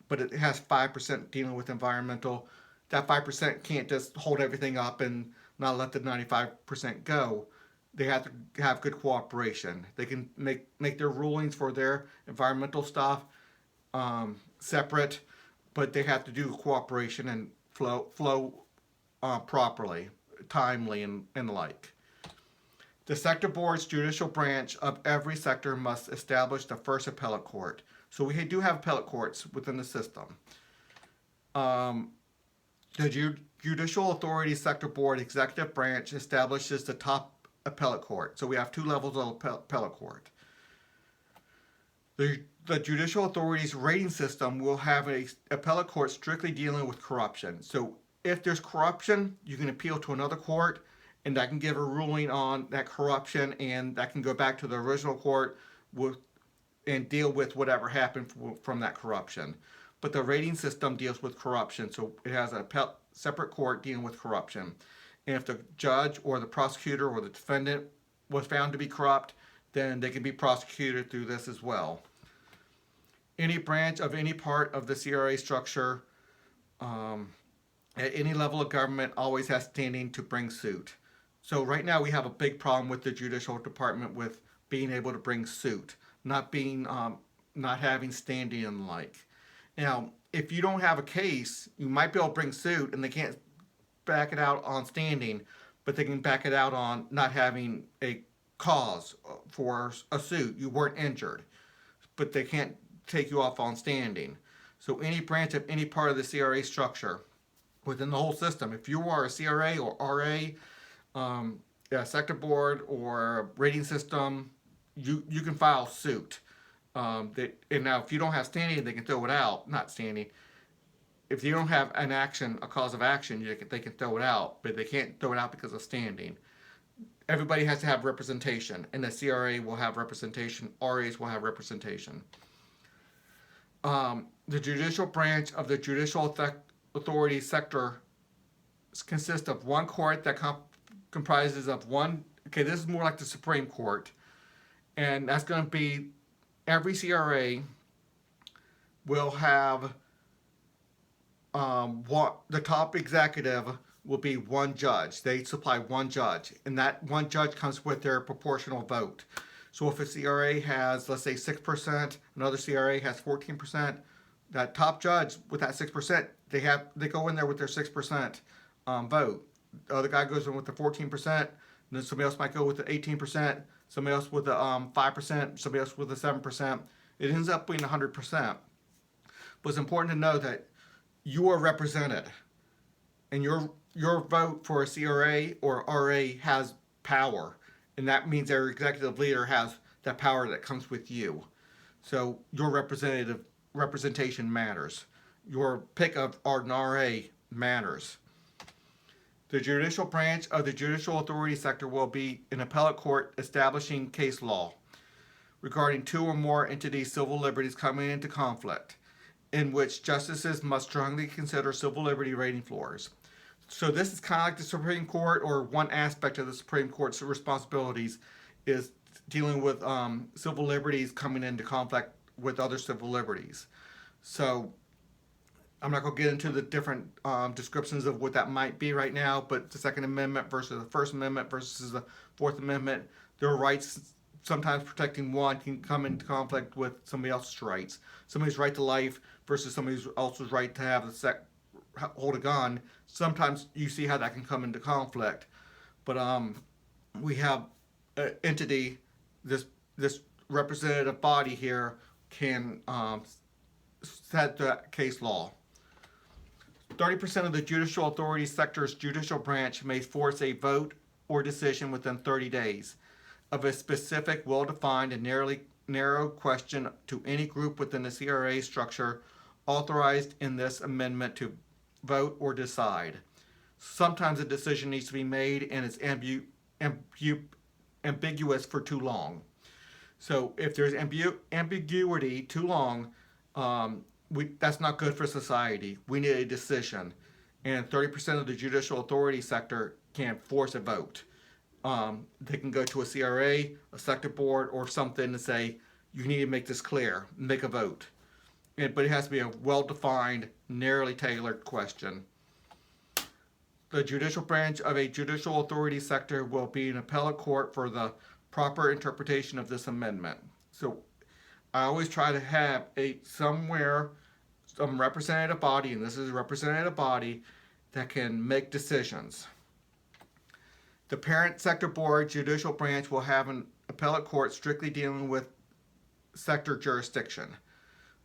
but it has 5% dealing with environmental. That 5% can't just hold everything up and not let the 95% go. They have to have good cooperation. They can make their rulings for their environmental stuff separate, but they have to do cooperation and flow properly, timely, and the like. The sector board's judicial branch of every sector must establish the first appellate court. So we do have appellate courts within the system. The judicial authority sector board executive branch establishes the top appellate court. So we have two levels of appellate court. The judicial authority's rating system will have an appellate court strictly dealing with corruption. So if there's corruption, you can appeal to another court, and that can give a ruling on that corruption, and that can go back to the original court and deal with whatever happened from that corruption. But the rating system deals with corruption, so it has a separate court dealing with corruption. And if the judge or the prosecutor or the defendant was found to be corrupt, then they can be prosecuted through this as well. Any branch of any part of the CRA structure at any level of government always has standing to bring suit. So right now we have a big problem with the judicial department with being able to bring suit, not having standing and the like. Now, if you don't have a case, you might be able to bring suit, and they can't back it out on standing, but they can back it out on not having a cause for a suit. You weren't injured, but they can't take you off on standing. So any branch of any part of the CRA structure within the whole system, if you are a CRA or RA, a sector board or rating system, you can file suit. And now if you don't have standing, they can throw it out. Not standing. If you don't have a cause of action, they can throw it out, but they can't throw it out because of standing. Everybody has to have representation, and the CRA will have representation. RAs will have representation. The judicial branch of the judicial authority sector consists of one court that comprises of one. Okay, this is more like the Supreme Court, and that's going to be every CRA will have the top executive will be one judge. They supply one judge, and that one judge comes with their proportional vote. So if a CRA has, let's say, 6%, another CRA has 14%, that top judge with that 6%, they go in there with their 6% vote. The other guy goes in with the 14%, and then somebody else might go with the 18%, somebody else with the 5%, somebody else with the 7%. It ends up being 100%. But it's important to know that you are represented, and your vote for a CRA or RA has power, and that means their executive leader has that power that comes with you. So your representation matters. Your pick of an RA matters. The judicial branch of the judicial authority sector will be an appellate court establishing case law regarding two or more entities' civil liberties coming into conflict, in which justices must strongly consider civil liberty rating floors. So this is kind of like the Supreme Court, or one aspect of the Supreme Court's responsibilities is dealing with civil liberties coming into conflict with other civil liberties. So I'm not going to get into the different descriptions of what that might be right now, but the Second Amendment versus the First Amendment versus the Fourth Amendment, their rights, sometimes protecting one, can come into conflict with somebody else's rights. Somebody's right to life versus somebody else's right to have hold a gun. Sometimes you see how that can come into conflict. But we have an entity, this representative body here can set the case law. 30% of the judicial authority sector's judicial branch may force a vote or decision within 30 days of a specific, well-defined, and narrow question to any group within the CRA structure authorized in this amendment to vote or decide. Sometimes a decision needs to be made and it's ambiguous for too long. So if there's ambiguity too long, that's not good for society. We need a decision. And 30% of the judicial authority sector can force a vote. They can go to a CRA, a sector board, or something and say, you need to make this clear, make a vote. But it has to be a well-defined, narrowly tailored question. The judicial branch of a judicial authority sector will be an appellate court for the proper interpretation of this amendment. So I always try to have some representative body, and this is a representative body, that can make decisions. The parent sector board judicial branch will have an appellate court strictly dealing with sector jurisdiction.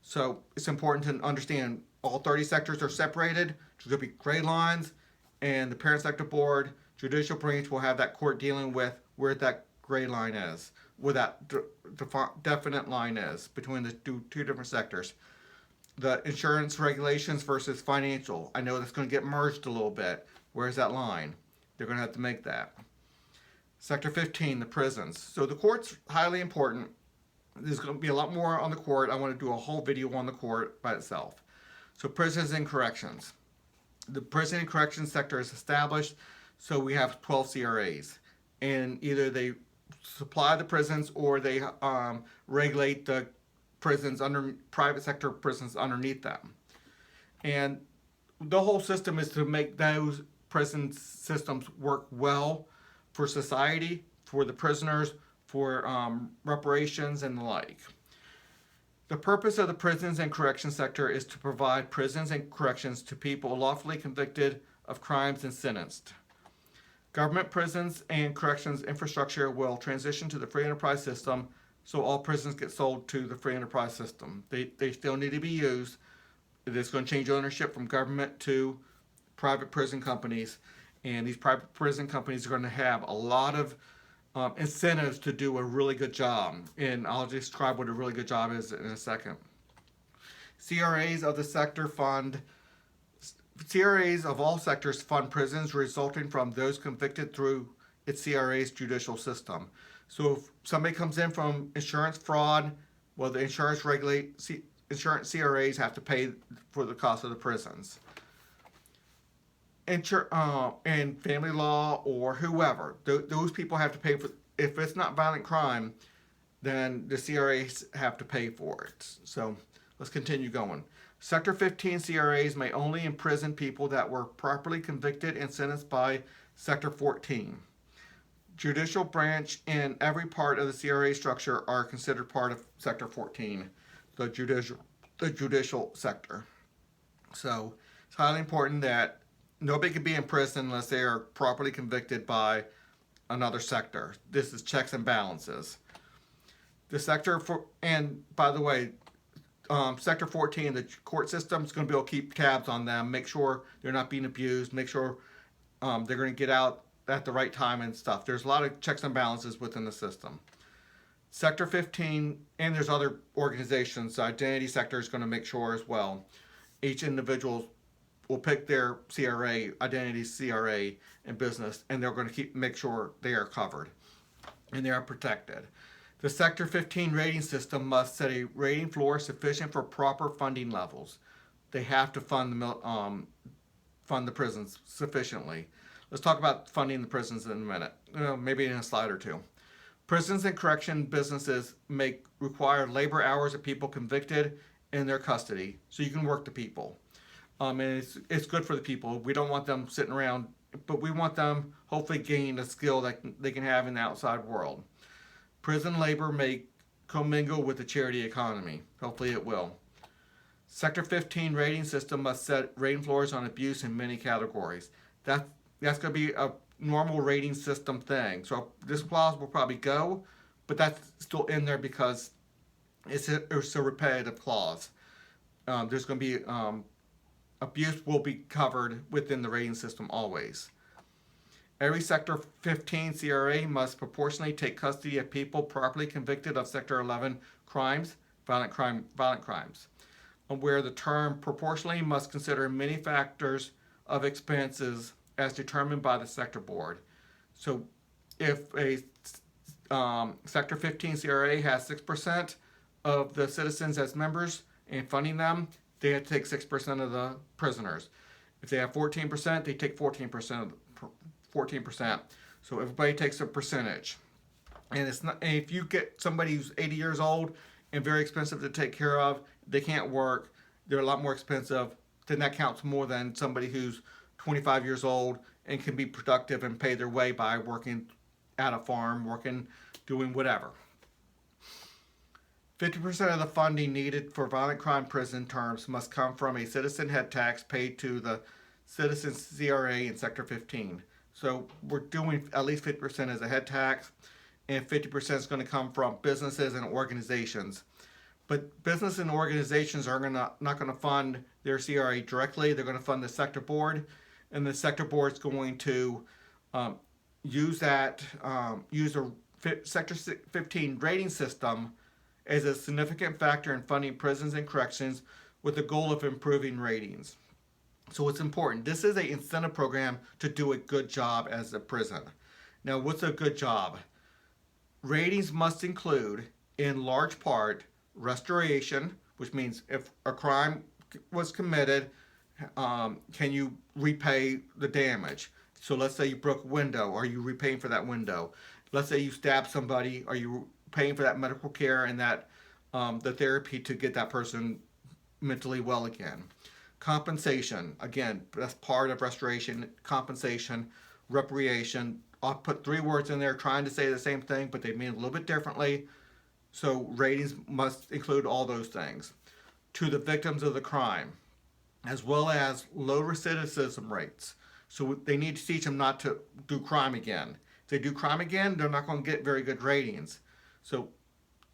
So it's important to understand all 30 sectors are separated. There's going to be gray lines, and the parent sector board judicial branch will have that court dealing with where that gray line is, where that definite line is between the two different sectors. The insurance regulations versus financial. I know that's going to get merged a little bit. Where's that line? They're going to have to make that. Sector 15, the prisons. So the court's highly important. There's going to be a lot more on the court. I want to do a whole video on the court by itself. So prisons and corrections. The prison and corrections sector is established, so we have 12 CRAs. And either they supply the prisons or they regulate the prisons under private sector prisons underneath them. And the whole system is to make those prison systems work well for society, for the prisoners, for reparations and the like. The purpose of the prisons and corrections sector is to provide prisons and corrections to people lawfully convicted of crimes and sentenced. Government prisons and corrections infrastructure will transition to the free enterprise system, so all prisons get sold to the free enterprise system. They still need to be used. It's going to change ownership from government to private prison companies, and these private prison companies are going to have a lot of incentives to do a really good job, and I'll describe what a really good job is in a second. CRAs of the sector fund CRAs of all sectors fund prisons resulting from those convicted through its CRA's judicial system. So if somebody comes in from insurance fraud, well, the insurance CRAs have to pay for the cost of the prisons. And family law or whoever, those people have to pay for. If it's not violent crime, then the CRAs have to pay for it. So let's continue going. Sector 15 CRAs may only imprison people that were properly convicted and sentenced by Sector 14. Judicial branch and every part of the CRA structure are considered part of Sector 14, the judicial sector. So it's highly important that nobody can be in prison unless they are properly convicted by another sector. This is checks and balances. The sector and by the way, Sector 14, the court system is going to be able to keep tabs on them, make sure they're not being abused, make sure they're going to get out at the right time and stuff. There's a lot of checks and balances within the system. Sector 15, and there's other organizations, the identity sector is going to make sure as well. Each individual will pick their CRA, identity CRA in business, and they're going to make sure they are covered and they are protected. The Sector 15 rating system must set a rating floor sufficient for proper funding levels. They have to fund the prisons sufficiently. Let's talk about funding the prisons in a minute, maybe in a slide or two. Prisons and correction businesses require labor hours of people convicted in their custody, so you can work the people. And it's good for the people. We don't want them sitting around, but we want them hopefully gaining a skill that they can have in the outside world. Prison labor may commingle with the charity economy. Hopefully it will. Sector 15 rating system must set rating floors on abuse in many categories. That's going to be a normal rating system thing. So this clause will probably go, but that's still in there because it's a repetitive clause. There's going to be abuse will be covered within the rating system always. Every Sector 15 CRA must proportionally take custody of people properly convicted of Sector 11 crimes, violent crimes. where the term proportionally must consider many factors of expenses as determined by the sector board. So if a Sector 15 CRA has 6% of the citizens as members and funding them, they have to take 6% of the prisoners. If they have 14%, they take 14% of 14%. So everybody takes a percentage. And it's not. And if you get somebody who's 80 years old and very expensive to take care of, they can't work. They're a lot more expensive. Then that counts more than somebody who's 25 years old and can be productive and pay their way by working at a farm, working, doing whatever. 50% of the funding needed for violent crime prison terms must come from a citizen head tax paid to the citizen CRA in Sector 15. So we're doing at least 50% as a head tax, and 50% is going to come from businesses and organizations. But business and organizations are not going to fund their CRA directly. They're going to fund the sector board, and the sector board is going to use a Sector 15 rating system as a significant factor in funding prisons and corrections with the goal of improving ratings. So it's important. This is an incentive program to do a good job as a prison. Now, what's a good job? Ratings must include, in large part, restoration, which means if a crime was committed, can you repay the damage? So let's say you broke a window. Are you repaying for that window? Let's say you stabbed somebody. Are you paying for that medical care and that the therapy to get that person mentally well again? Compensation, again, that's part of restoration. Compensation, reparation. I'll put 3 words in there trying to say the same thing, but they mean a little bit differently. So ratings must include all those things. To the victims of the crime, as well as low recidivism rates. So they need to teach them not to do crime again. If they do crime again, they're not going to get very good ratings. So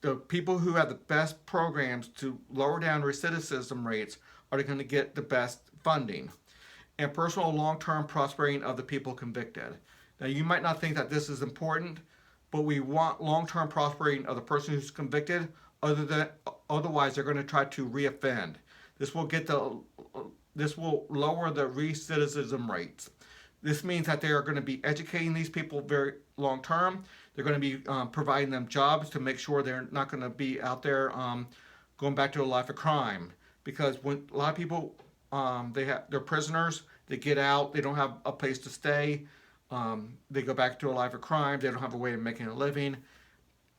the people who have the best programs to lower down recidivism rates are going to get the best funding. And personal long-term prospering of the people convicted. Now, you might not think that this is important, but we want long-term prospering of the person who's convicted. Otherwise, they're going to try to reoffend. This will lower the recidivism rates. This means that they are going to be educating these people very long term. They're going to be providing them jobs to make sure they're not going to be out there going back to a life of crime. Because when a lot of people they're prisoners, they get out, they don't have a place to stay. They go back to a life of crime. They don't have a way of making a living.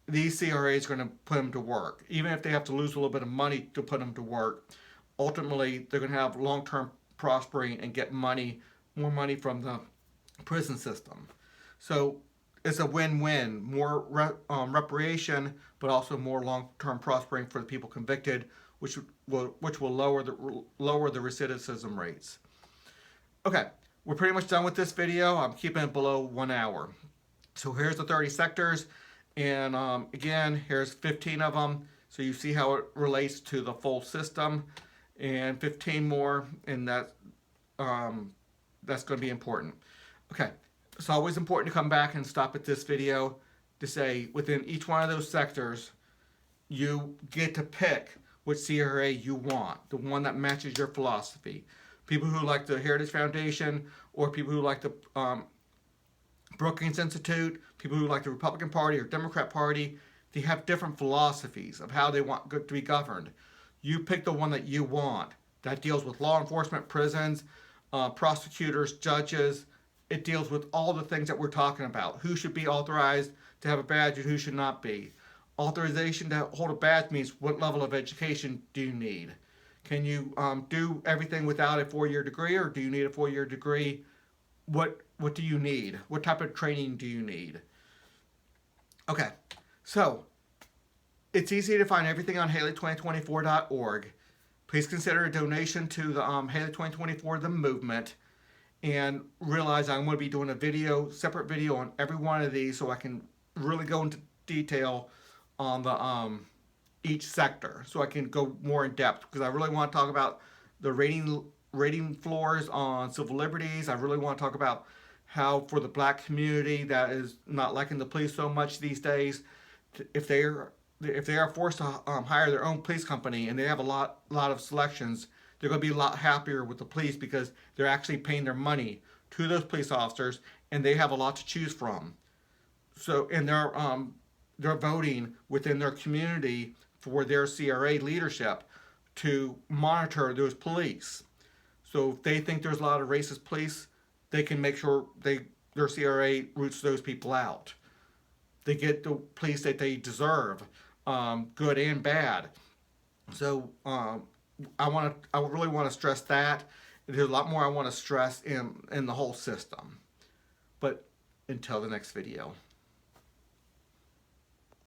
These CRAs are going to put them to work. Even if they have to lose a little bit of money to put them to work, ultimately they're going to have long-term prospering and get more money from the prison system. So it's a win-win. More reparation, but also more long-term prospering for the people convicted, which will lower the recidivism rates. Okay. We're pretty much done with this video. I'm keeping it below 1 hour. So here's the 30 sectors. And again, here's 15 of them. So you see how it relates to the full system. And 15 more. And that's going to be important. Okay. It's always important to come back and stop at this video to say within each one of those sectors, you get to pick which CRA you want. The one that matches your philosophy. People who like the Heritage Foundation, or people who like the Brookings Institute, people who like the Republican Party or Democrat Party, they have different philosophies of how they want to be governed. You pick the one that you want. That deals with law enforcement, prisons, prosecutors, judges. It deals with all the things that we're talking about. Who should be authorized to have a badge and who should not be. Authorization to hold a badge means what level of education do you need? Can you do everything without a 4-year degree, or do you need a 4-year degree? What do you need? What type of training do you need? Okay, so it's easy to find everything on Haley2024.org. Please consider a donation to the Haley 2024, the movement, and realize I'm going to be doing a separate video on every one of these so I can really go into detail on the each sector, so I can go more in depth, because I really want to talk about the rating floors on civil liberties. I really want to talk about how for the black community that is not liking the police so much these days, if they're if they are forced to hire their own police company and they have a lot of selections, they're going to be a lot happier with the police because they're actually paying their money to those police officers and they have a lot to choose from. So and they're voting within their community for their CRA leadership to monitor those police. So if they think there's a lot of racist police, they can make sure their CRA roots those people out. They get the police that they deserve, good and bad. So I really want to stress that. There's a lot more I want to stress in the whole system. But until the next video.